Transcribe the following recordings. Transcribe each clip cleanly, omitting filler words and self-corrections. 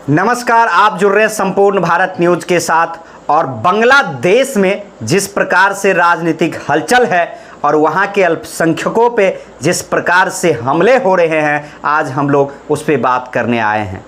नमस्कार, आप जुड़ रहे हैं संपूर्ण भारत न्यूज के साथ। और बांग्लादेश में जिस प्रकार से राजनीतिक हलचल है और वहां के अल्पसंख्यकों पे जिस प्रकार से हमले हो रहे हैं, आज हम लोग उस पर बात करने आए हैं।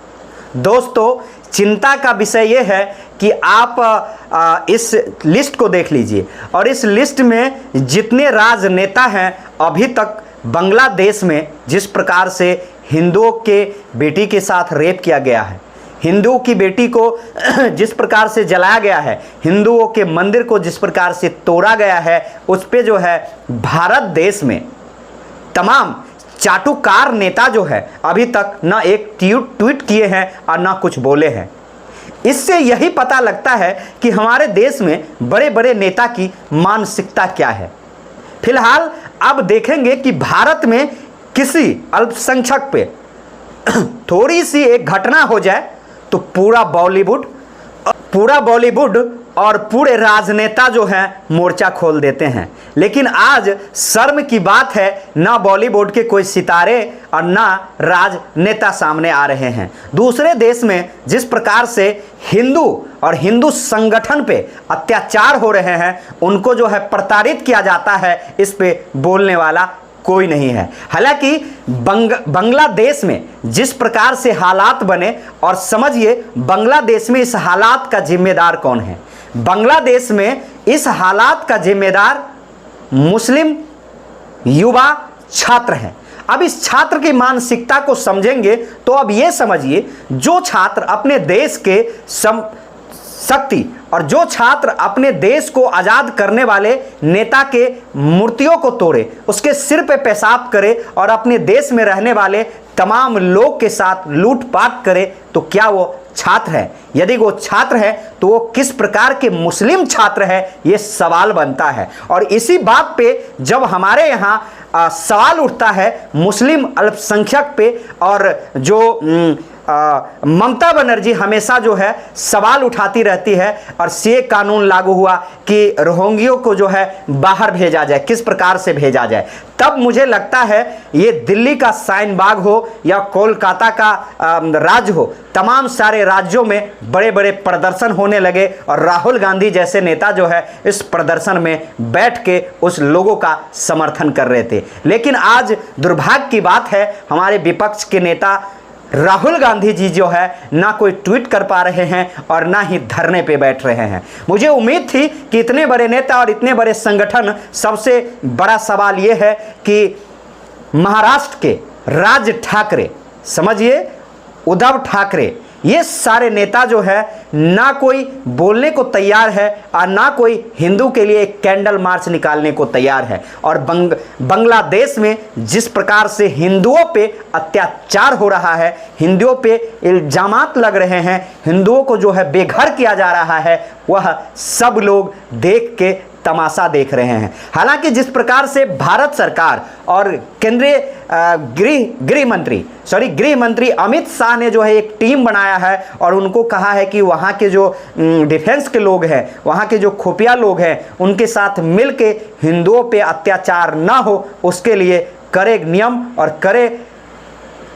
दोस्तों, चिंता का विषय ये है कि आप इस लिस्ट को देख लीजिए और इस लिस्ट में जितने राजनेता हैं, अभी तक बांग्लादेश में जिस प्रकार से हिंदुओं के बेटी के साथ रेप किया गया है, हिंदुओं की बेटी को जिस प्रकार से जलाया गया है, हिंदुओं के मंदिर को जिस प्रकार से तोड़ा गया है, उस पे जो है भारत देश में तमाम चाटुकार नेता जो है अभी तक ना एक ट्वीट किए हैं और ना कुछ बोले हैं। इससे यही पता लगता है कि हमारे देश में बड़े बड़े नेता की मानसिकता क्या है। फिलहाल अब देखेंगे कि भारत में किसी अल्पसंख्यक पे थोड़ी सी एक घटना हो जाए तो पूरा बॉलीवुड और पूरे राजनेता जो हैं मोर्चा खोल देते हैं। लेकिन आज शर्म की बात है, ना बॉलीवुड के कोई सितारे और ना राजनेता सामने आ रहे हैं। दूसरे देश में जिस प्रकार से हिंदू और हिंदू संगठन पे अत्याचार हो रहे हैं, उनको जो है प्रताड़ित किया जाता है, इस पे बोलने वाला कोई नहीं है। हालांकि बांग्लादेश में जिस प्रकार से हालात बने, और समझिए बांग्लादेश में इस हालात का जिम्मेदार कौन है। बांग्लादेश में इस हालात का जिम्मेदार मुस्लिम युवा छात्र हैं। अब इस छात्र की मानसिकता को समझेंगे तो अब ये समझिए, जो छात्र अपने देश के शक्ति और जो छात्र अपने देश को आज़ाद करने वाले नेता के मूर्तियों को तोड़े, उसके सिर पे पेशाब करे और अपने देश में रहने वाले तमाम लोग के साथ लूटपाट करे, तो क्या वो छात्र है? यदि वो छात्र है तो वो किस प्रकार के मुस्लिम छात्र है, ये सवाल बनता है। और इसी बात पे जब हमारे यहाँ सवाल उठता है मुस्लिम अल्पसंख्यक पे, और जो ममता बनर्जी हमेशा जो है सवाल उठाती रहती है, और सीए कानून लागू हुआ कि रोहिंग्यों को जो है बाहर भेजा जाए, किस प्रकार से भेजा जाए, तब मुझे लगता है ये दिल्ली का शाहीन बाग हो या कोलकाता का राज्य हो, तमाम सारे राज्यों में बड़े बड़े प्रदर्शन होने लगे और राहुल गांधी जैसे नेता जो है इस प्रदर्शन में बैठ के उस लोगों का समर्थन कर रहे थे। लेकिन आज दुर्भाग्य की बात है, हमारे विपक्ष के नेता राहुल गांधी जी जो है ना कोई ट्वीट कर पा रहे हैं और ना ही धरने पे बैठ रहे हैं। मुझे उम्मीद थी कि इतने बड़े नेता और इतने बड़े संगठन, सबसे बड़ा सवाल ये है कि महाराष्ट्र के राज ठाकरे, समझिए उद्धव ठाकरे, ये सारे नेता जो है ना कोई बोलने को तैयार है और ना कोई हिंदू के लिए एक कैंडल मार्च निकालने को तैयार है। और बांग्लादेश में जिस प्रकार से हिंदुओं पे अत्याचार हो रहा है, हिंदुओं पे इल्जामात लग रहे हैं, हिंदुओं को जो है बेघर किया जा रहा है, वह सब लोग देख के तमाशा देख रहे हैं। हालांकि जिस प्रकार से भारत सरकार और केंद्रीय गृह मंत्री अमित शाह ने जो है एक टीम बनाया है और उनको कहा है कि वहाँ के जो डिफेंस के लोग हैं, वहाँ के जो खुफिया लोग हैं, उनके साथ मिल के हिंदुओं पे अत्याचार ना हो, उसके लिए कड़े नियम और कड़े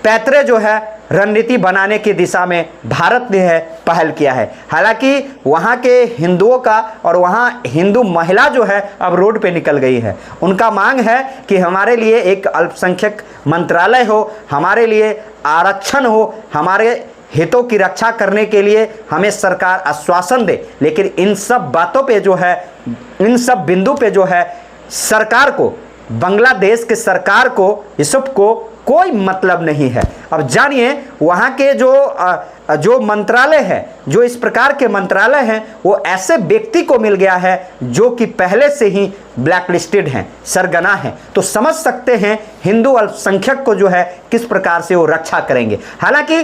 पैतरे जो है रणनीति बनाने की दिशा में भारत ने है पहल किया है। हालांकि वहाँ के हिंदुओं का और वहाँ हिंदू महिला जो है अब रोड पे निकल गई है। उनका मांग है कि हमारे लिए एक अल्पसंख्यक मंत्रालय हो, हमारे लिए आरक्षण हो, हमारे हितों की रक्षा करने के लिए हमें सरकार आश्वासन दे। लेकिन इन सब बातों पे जो है, इन सब बिंदु पे जो है सरकार को, बांग्लादेश के सरकार को, इस सब को कोई मतलब नहीं है। अब जानिए वहाँ के जो मंत्रालय है, जो इस प्रकार के मंत्रालय हैं, वो ऐसे व्यक्ति को मिल गया है जो कि पहले से ही ब्लैकलिस्टेड हैं, सरगना हैं। तो समझ सकते हैं हिंदू अल्पसंख्यक को जो है किस प्रकार से वो रक्षा करेंगे। हालांकि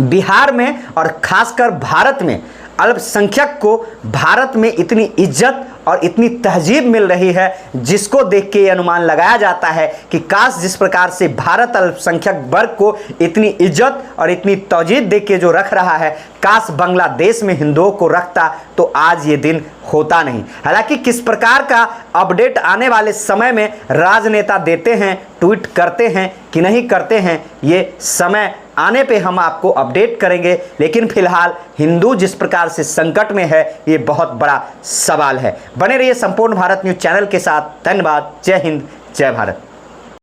बिहार में और खासकर भारत में अल्पसंख्यक को भारत में इतनी इज्जत और इतनी तहजीब मिल रही है, जिसको देख के ये अनुमान लगाया जाता है कि काश जिस प्रकार से भारत अल्पसंख्यक वर्ग को इतनी इज्जत और इतनी तहजीब देख के जो रख रहा है, काश बांग्लादेश में हिंदुओं को रखता तो आज ये दिन होता नहीं। हालांकि किस प्रकार का अपडेट आने वाले समय में राजनेता देते हैं, ट्वीट करते हैं कि नहीं करते हैं, ये समय आने पे हम आपको अपडेट करेंगे। लेकिन फिलहाल हिंदू जिस प्रकार से संकट में है, ये बहुत बड़ा सवाल है। बने रहिए संपूर्ण भारत न्यूज़ चैनल के साथ। धन्यवाद। जय हिंद, जय भारत।